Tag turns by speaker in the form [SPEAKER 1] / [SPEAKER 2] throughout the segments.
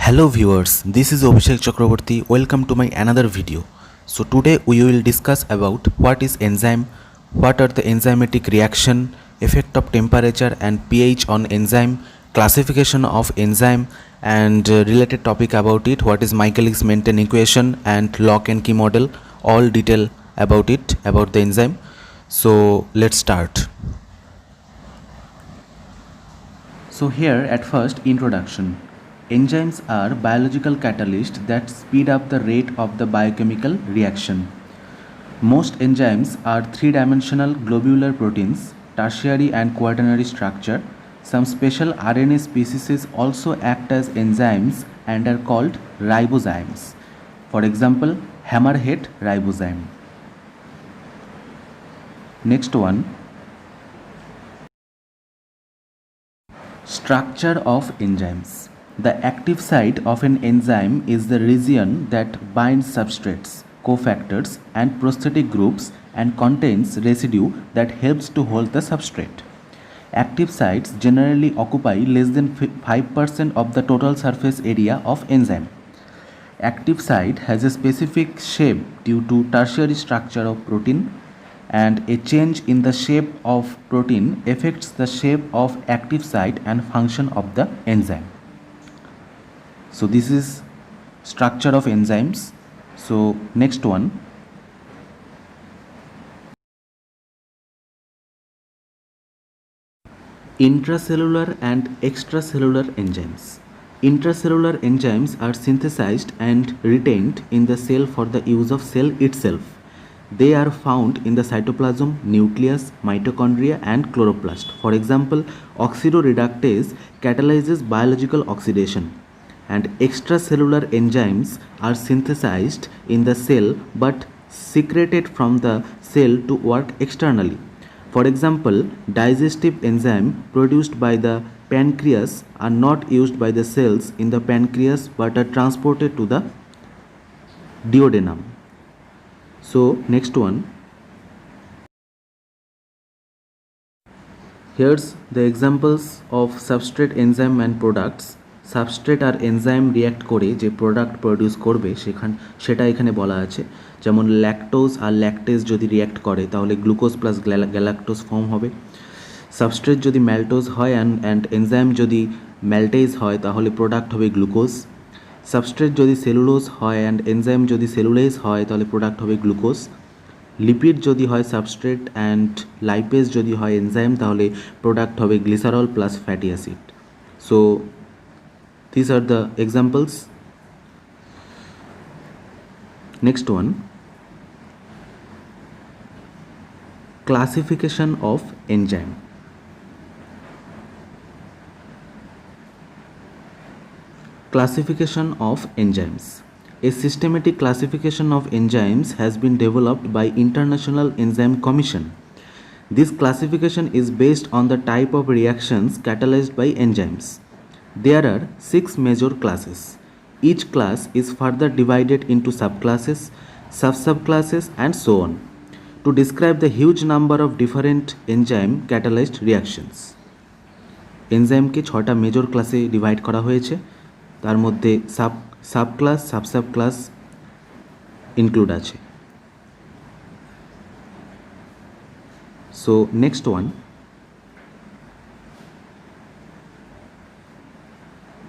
[SPEAKER 1] Hello viewers, this is Abhishek Chakraborty. Welcome to my another video. So today we will discuss about what is enzyme, what are the enzymatic reaction, effect of temperature and pH on enzyme, classification of enzyme and related topic about it, what is Michaelis-Menten equation and lock and key model, all detail about it, about the enzyme. So let's start. So here at first introduction. Enzymes are biological catalysts that speed up the rate of the biochemical reaction. Most enzymes are three-dimensional globular proteins, tertiary and quaternary structure. Some special RNA species also act as enzymes and are called ribozymes. For example, hammerhead ribozyme. Next one. Structure of enzymes. The active site of an enzyme is the region that binds substrates, cofactors, and prosthetic groups and contains residue that helps to hold the substrate. Active sites generally occupy less than 5% of the total surface area of enzyme. Active site has a specific shape due to tertiary structure of protein, and a change in the shape of protein affects the shape of active site and function of the enzyme. So this is structure of enzymes. So next one. Intracellular and extracellular enzymes. Intracellular enzymes are synthesized and retained in the cell for the use of cell itself. They are found in the cytoplasm, nucleus, mitochondria and chloroplast. For example, oxidoreductase catalyzes biological oxidation. And extracellular enzymes are synthesized in the cell but secreted from the cell to work externally. For example, digestive enzyme produced by the pancreas are not used by the cells in the pancreas but are transported to the duodenum. So next one. Here's the examples of substrate enzyme and products. Substrate আর enzyme react করে যে product produce করবে সেটা এখানে বলা আছে। যেমন lactose আর lactase যদি রিয়্যাক্ট করে তাহলে গ্লুকোজ প্লাস গ্যালাক্টোজ ফর্ম হবে। সাবস্ট্রেট যদি ম্যালটোজ হয় অ্যান্ড এনজাইম যদি ম্যালটেজ হয় তাহলে প্রোডাক্ট হবে গ্লুকোজ। সাবস্ট্রেট যদি সেলুলোজ হয় অ্যান্ড এনজাইম যদি সেলুলেজ হয় তাহলে প্রোডাক্ট হবে গ্লুকোজ। লিপিড যদি হয় সাবস্ট্রেট অ্যান্ড লাইপেজ যদি হয় এনজাইম তাহলে প্রোডাক্ট হবে glycerol plus fatty acid. So these are the examples. Next one. Classification of enzyme. Classification of enzymes. A systematic classification of enzymes has been developed by International Enzyme Commission. This classification is based on the type of reactions catalyzed by enzymes. There are 6 major classes. Each class is further divided into subclasses, subclasses and so on to describe the huge number of different enzyme catalyzed reactions. Enzyme ke 6টা major ক্লাসে divide করা হয়েছে, তার মধ্যে subclass subclass include আছে। So next one.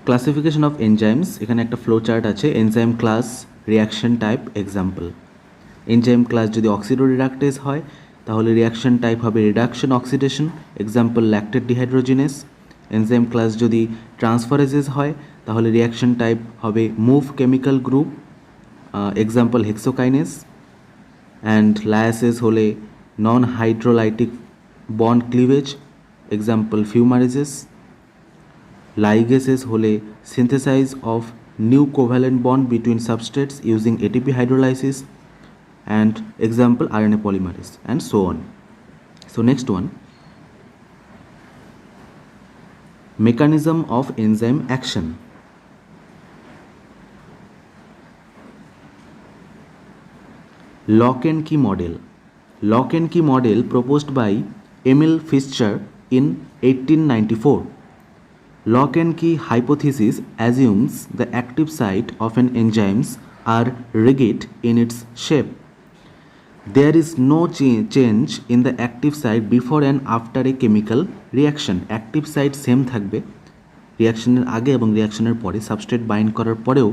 [SPEAKER 1] Classification of enzymes. এখানে একটা flow chart আছে। Enzyme class, reaction type, example. Enzyme class যদি অক্সিডোরিডাক্টেজ হয় তাহলে রিয়াকশন টাইপ হবে reduction oxidation, example lactate dehydrogenase. Enzyme class যদি ট্রান্সফারেজেস হয় তাহলে রিয়াকশন টাইপ হবে move chemical group, example hexokinase. And lyases হলে non hydrolytic bond cleavage, example fumarases. Ligases hole synthesis of new covalent bond between substrates using ATP hydrolysis, and example RNA polymerase and so on. So next one. Mechanism of enzyme action. Lock and key model. Lock and key model proposed by Emil Fischer in 1894. Lock and key hypothesis assumes the active site of an enzymes are rigid in its shape. There is no change in the active site before and after a chemical reaction. Active site same থাকবে রিয়াকশনের আগে এবং রিয়াকশনের পরে, substrate bind করার পরেও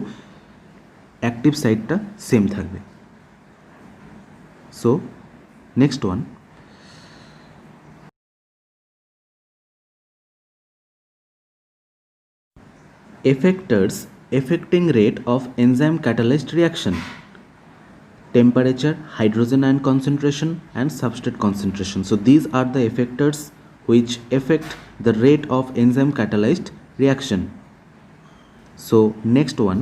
[SPEAKER 1] active সাইটটা same থাকবে। So next one, effectors affecting rate of enzyme catalyzed reaction: temperature, hydrogen ion concentration and substrate concentration. So these are the effectors which affect the rate of enzyme catalyzed reaction. So next one,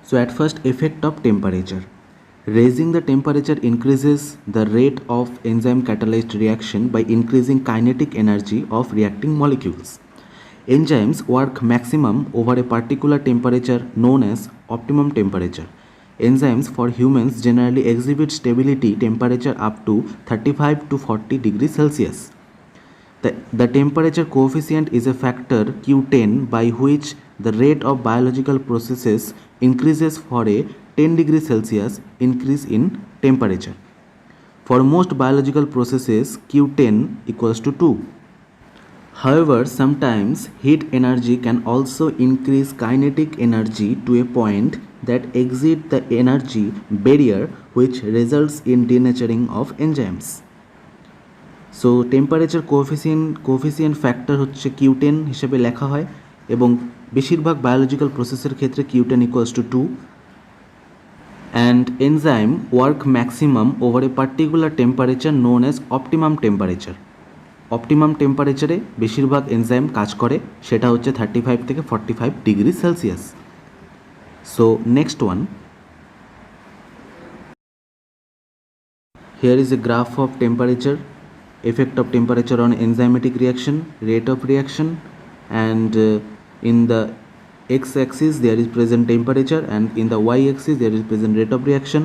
[SPEAKER 1] so at first, effect of temperature. Raising the temperature increases the rate of enzyme catalyzed reaction by increasing kinetic energy of reacting molecules. Enzymes work maximum over a particular temperature known as optimum temperature. Enzymes for humans generally exhibit stability temperature up to 35 to 40 degrees Celsius. The temperature coefficient is a factor Q10 by which the rate of biological processes increases for a 10 degrees Celsius increase in temperature. For most biological processes, Q10 equals to 2. However, sometimes heat energy can also increase kinetic energy to a point that exceeds the energy barrier, which results in denaturing of enzymes. So temperature coefficient factor হচ্ছে Q10 হিসেবে লেখা হয় এবং বেশিরভাগ biological প্রসেসের ক্ষেত্রে Q10 equals to 2. And enzyme work maximum over a particular temperature known as optimum temperature. Optimum টেম্পারেচারে বেশিরভাগ এনজাইম কাজ করে, সেটা হচ্ছে 35 থেকে 45 degree Celsius. So next one, here is a graph of temperature, effect of temperature on enzymatic reaction, rate of reaction, and in the x-axis there is present temperature and in the y-axis there is present rate of reaction.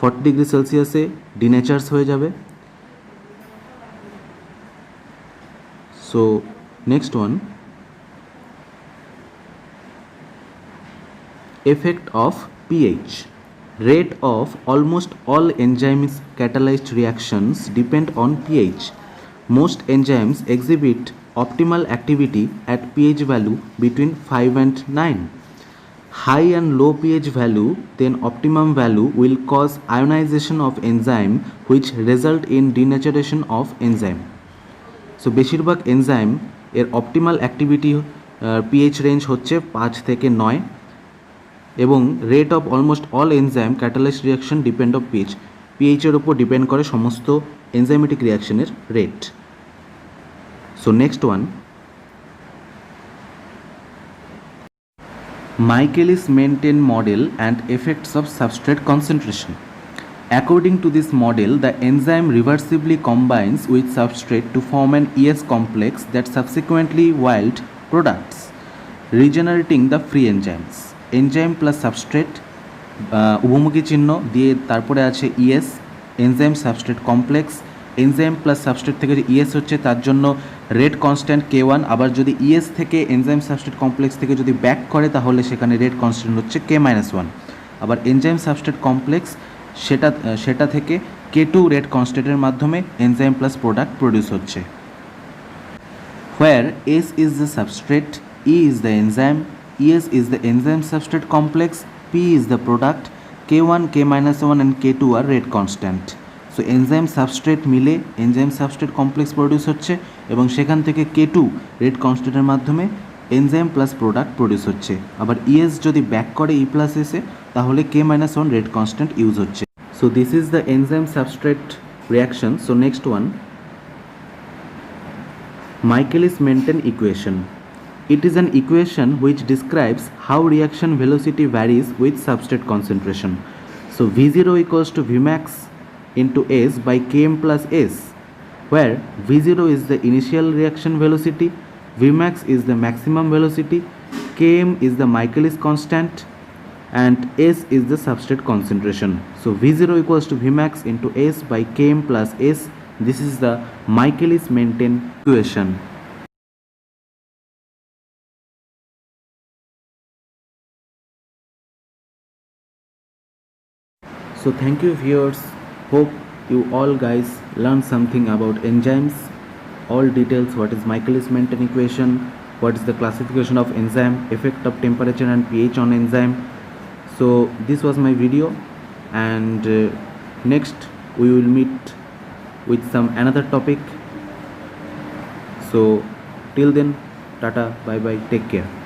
[SPEAKER 1] 40 degree সেলসিয়াসে ডিনেচার্স হয়ে যাবে। So next one, effect of pH. Rate of almost all enzymes catalyzed reactions depend on pH. Most enzymes exhibit optimal activity at pH value between 5 and 9. High and low pH value, then optimum value will cause ionization of enzyme which result in denaturation of enzyme. So বেশিরভাগ enzyme এর optimal activity pH range হচ্ছে 5 থেকে 9 এবং rate of almost all enzyme catalysed reaction depend of pH, পিএইচের ওপর depend করে সমস্ত enzymatic রিয়াকশনের rate. So next one, Michaelis-Menten model and effects of substrate concentration. According to this model, the enzyme reversibly combines with substrate to form an ES complex that subsequently yield products, regenerating the free enzymes. Enzyme plus substrate উভমুখী চিহ্ন দিয়ে তারপরে আছে ES, enzyme substrate complex. Enzyme plus substrate থেকে যে ES হচ্ছে তার জন্য rate constant K1, আবার যদি ES থেকে এনজাইম সাবস্ট্রেট কমপ্লেক্স থেকে যদি ব্যাক করে তাহলে সেখানে রেট কনস্ট্যান্ট হচ্ছে K-1। আবার এনজাইম সাবস্ট্রেট কমপ্লেক্স সেটা থেকে K2 রেট কনস্ট্যান্টের মাধ্যমে এনজাইম প্লাস প্রোডাক্ট প্রডিউস হচ্ছে। Where S is the substrate, E is the enzyme, ES is the enzyme substrate complex, P is the product, K1, K-1 and K2 are rate constant. So enzyme substrate মিলে enzyme substrate complex produce হচ্ছে এবং সেখান থেকে K2 rate কনস্ট্যান্টের মাধ্যমে enzyme plus product produce হচ্ছে। আবার ES যদি back করে E প্লাস এসে তাহলে K-1 রেট কনস্ট্যান্ট ইউজ হচ্ছে। So this is the enzyme substrate reaction. So next one, Michaelis-Menten equation. It is an equation which describes how reaction velocity varies with substrate concentration. So V0 equals to Vmax into S by Km plus S, where V0 is the initial reaction velocity, Vmax is the maximum velocity, Km is the Michaelis constant, and S is the substrate concentration. So V0 equals to Vmax into S by Km plus S. This is the Michaelis-Menten equation. So thank you viewers, hope you all guys learned something about enzymes, all details, what is Michaelis-Menten equation, what is the classification of enzyme, effect of temperature and pH on enzyme. So this was my video, and next we will meet with some another topic. So till then, tata, bye bye, take care.